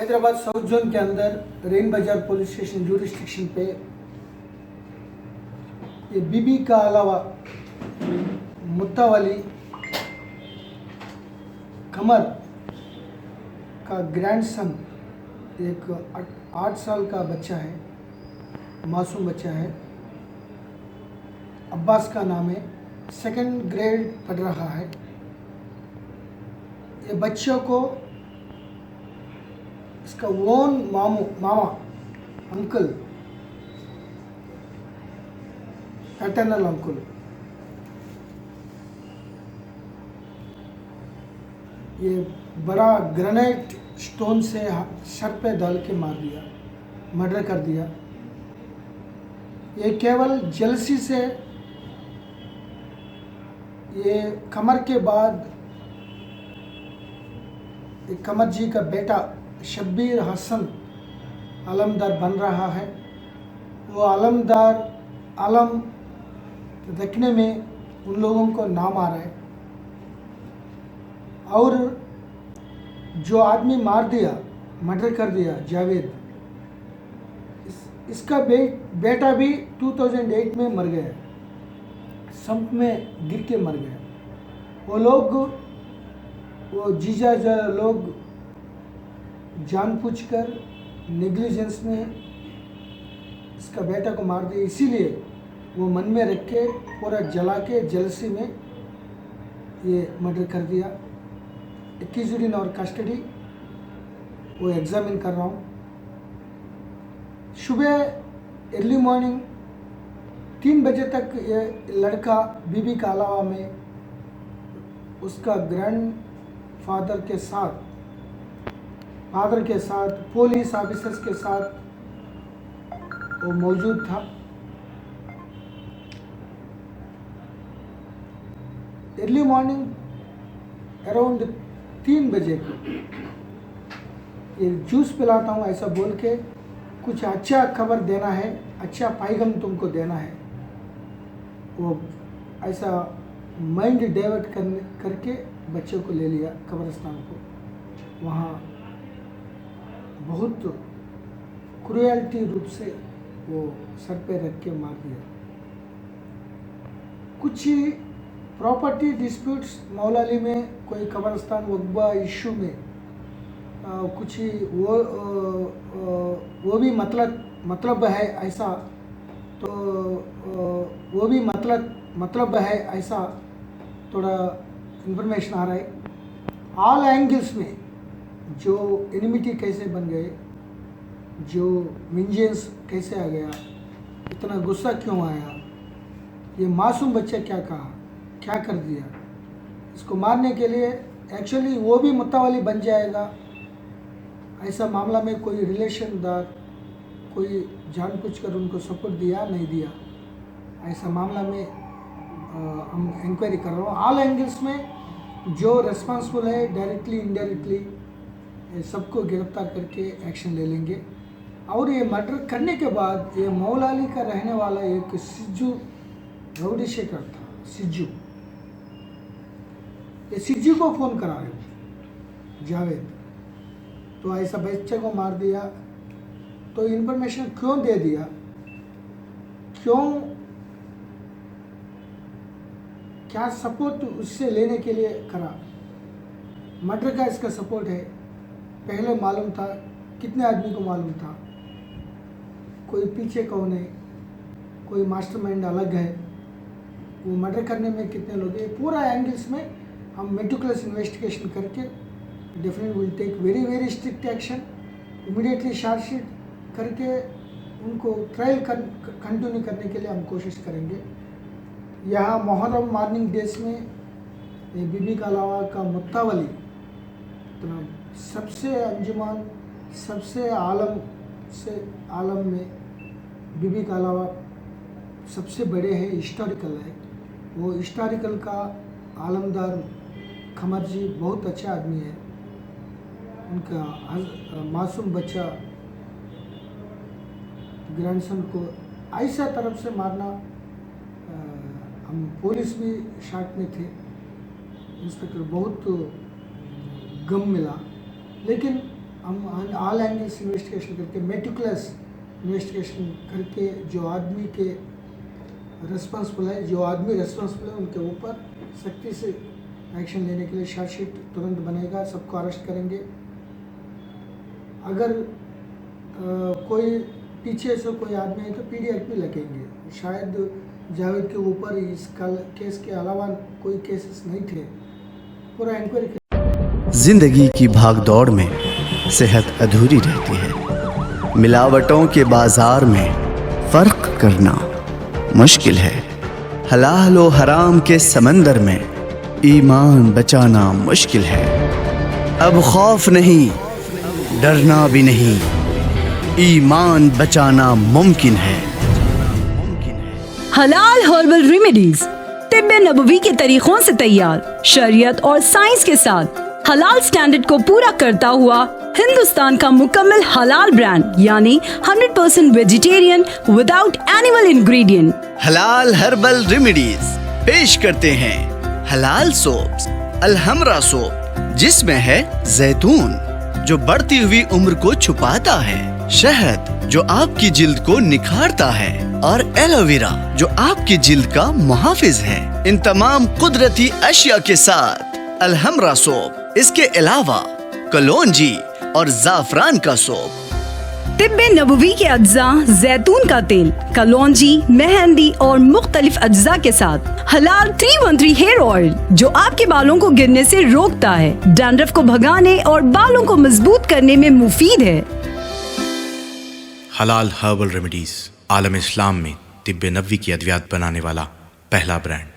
Hyderabad south zone के अंदर rain बाजार पुलिस स्टेशन जूरिस्डिक्शन पे ये बीबी का अलावा मुत्तावली कमर का ग्रैंडसन एक 8 साल का बच्चा है, मासूम बच्चा है। अब्बास का नाम है, 2nd ग्रेड पढ़ रहा है। ये बच्चों को इसका ओन मामा अंकल, पैटर्नल अंकल, ये बड़ा ग्रेनाइट स्टोन से सर पे डाल के मार दिया, मर्डर कर दिया। ये केवल जेलसी से ये कमर के बाद कमर जी का बेटा शब्बीर हसन आलमदार बन रहा है। वो आलम रखने में उन लोगों को नाम आ रहा है। और जो आदमी मार दिया, मर्डर कर दिया, जावेद, इसका बेटा भी 2008 में मर गया, संप में गिर के मर गया। वो जीजा लोग जानबूझकर नेग्लिजेंस में इसका बेटा को मार दिया। इसीलिए वो मन में रख के पूरा जला के जेलसी में ये मर्डर कर दिया। 21 दिन और कस्टडी वो एग्जामिन कर रहा हूँ। सुबह अर्ली मॉर्निंग 3 बजे तक ये लड़का बीबी का अलावा में उसका ग्रैंड फादर के साथ पुलिस ऑफिसर्स के साथ वो मौजूद था। अर्ली मॉर्निंग अराउंड 3 बजे को ये जूस पिलाता हूँ ऐसा बोल के, कुछ अच्छा खबर देना है, अच्छा पैगाम तुमको देना है। वो ऐसा माइंड डाइवर्ट करके बच्चों को ले लिया कब्रिस्तान को। वहाँ बहुत क्रूएल्टी रूप से वो सर पे रख के मार दिया। कुछ प्रॉपर्टी डिस्प्यूट्स मौलाली में कोई कब्रिस्तान वक्बा इशू में कुछ वो भी मतलब है ऐसा, तो वो भी मतलब है ऐसा थोड़ा इंफॉर्मेशन आ रहा है। ऑल एंगल्स में जो एनिमिटी कैसे बन गए, जो वेंजेंस कैसे आ गया, इतना गुस्सा क्यों आया, ये मासूम बच्चा क्या कर दिया, इसको मारने के लिए एक्चुअली वो भी मुत्तावली बन जाएगा। ऐसा मामला में कोई रिलेशनदार, कोई जानबूझकर उनको सपोर्ट दिया नहीं दिया, ऐसा मामला में हम इंक्वायरी कर रहा हूँ। ऑल एंगल्स में जो रिस्पॉन्सिबल है डायरेक्टली इनडायरेक्टली सबको गिरफ्तार करके एक्शन ले लेंगे। और ये मर्डर करने के बाद ये मौलाली का रहने वाला एक सिज्जू रौडी शेखर था, सिज्जू को फ़ोन करा है जावेद, तो ऐसा बच्चे को मार दिया। तो इन्फॉर्मेशन क्यों दे दिया, क्या सपोर्ट उससे लेने के लिए करा। मर्डर का इसका सपोर्ट है, पहले मालूम था, कितने आदमी को मालूम था, कोई पीछे कौन है, कोई मास्टरमाइंड अलग है, वो मर्डर करने में कितने लोग हैं, पूरा एंगल्स में हम मेटिकुलस इन्वेस्टिगेशन करके definitely will take very strict action. Immediately chargesheet करके उनको ट्रायल कंटिन्यू करने के लिए हम कोशिश करेंगे। यहाँ मुहर्रम मॉर्निंग डेज में ये बीबी का अलावा का मुत्तावली तो सबसे अंजुमान, सबसे आलम में बीबी का अलावा सबसे बड़े है, हिस्टोरिकल है। वो हिस्टोरिकल का आलमदार कमर जी बहुत अच्छा आदमी है। उनका मासूम बच्चा ग्रैंडसन को ऐसा तरफ से मारना, हम पुलिस भी शॉक में थे, इंस्पेक्टर बहुत गम मिला। लेकिन हम ऑल एंगल्स इन्वेस्टिगेशन करके मेटिकुलस इन्वेस्टिगेशन करके जो आदमी के रिस्पॉन्सिबल है, जो आदमी रिस्पॉन्सिबल है उनके ऊपर सख्ती से एक्शन लेने के लिए चार्जशीट तुरंत बनेगा, सबको अरेस्ट करेंगे। अगर कोई पीछे से कोई आदमी है तो पीडीएल भी लगेंगे। शायद जावेद के ऊपर इस केस के अलावा कोई केसेस नहीं थे, पूरा इंक्वायरी। जिंदगी की भागदौड़ में सेहत अधूरी रहती है। मिलावटों के बाजार में फर्क करना मुश्किल है। हलाल और हराम के समंदर में ईमान बचाना मुश्किल है। अब खौफ नहीं, डरना भी नहीं, ईमान बचाना मुमकिन है। हलाल हर्बल रेमेडीज तिब्बे नबवी के तरीकों से तैयार, शरीयत और साइंस के साथ हलाल स्टैंडर्ड को पूरा करता हुआ हिंदुस्तान का मुकम्मल हलाल ब्रांड, यानी 100% वेजिटेरियन विदाउट एनिमल इंग्रेडिएंट। हलाल हर्बल रेमेडीज पेश करते हैं हलाल सोप्स, अलहमरा सोप जिसमें है जैतून जो बढ़ती हुई उम्र को छुपाता है, शहद जो आपकी जिल्द को निखारता है और एलोवेरा जो आपकी जिल्द का मुहाफिज है। इन तमाम कुदरती अशिया के साथ अलहमरा सोप, इसके अलावा कलौंजी और जाफरान का सोप। तिब्बे नबवी के अज्जा जैतून का तेल, कलौंजी, मेहंदी और मुख्तलिफ अज्जा के साथ हलाल 313 हेयर ऑयल जो आपके बालों को गिरने से रोकता है, डैंड्रफ को भगाने और बालों को मजबूत करने में मुफीद है। हलाल हर्बल रेमेडीज आलम इस्लाम में तिब्बे नबवी की अद्वियात बनाने वाला पहला ब्रांड।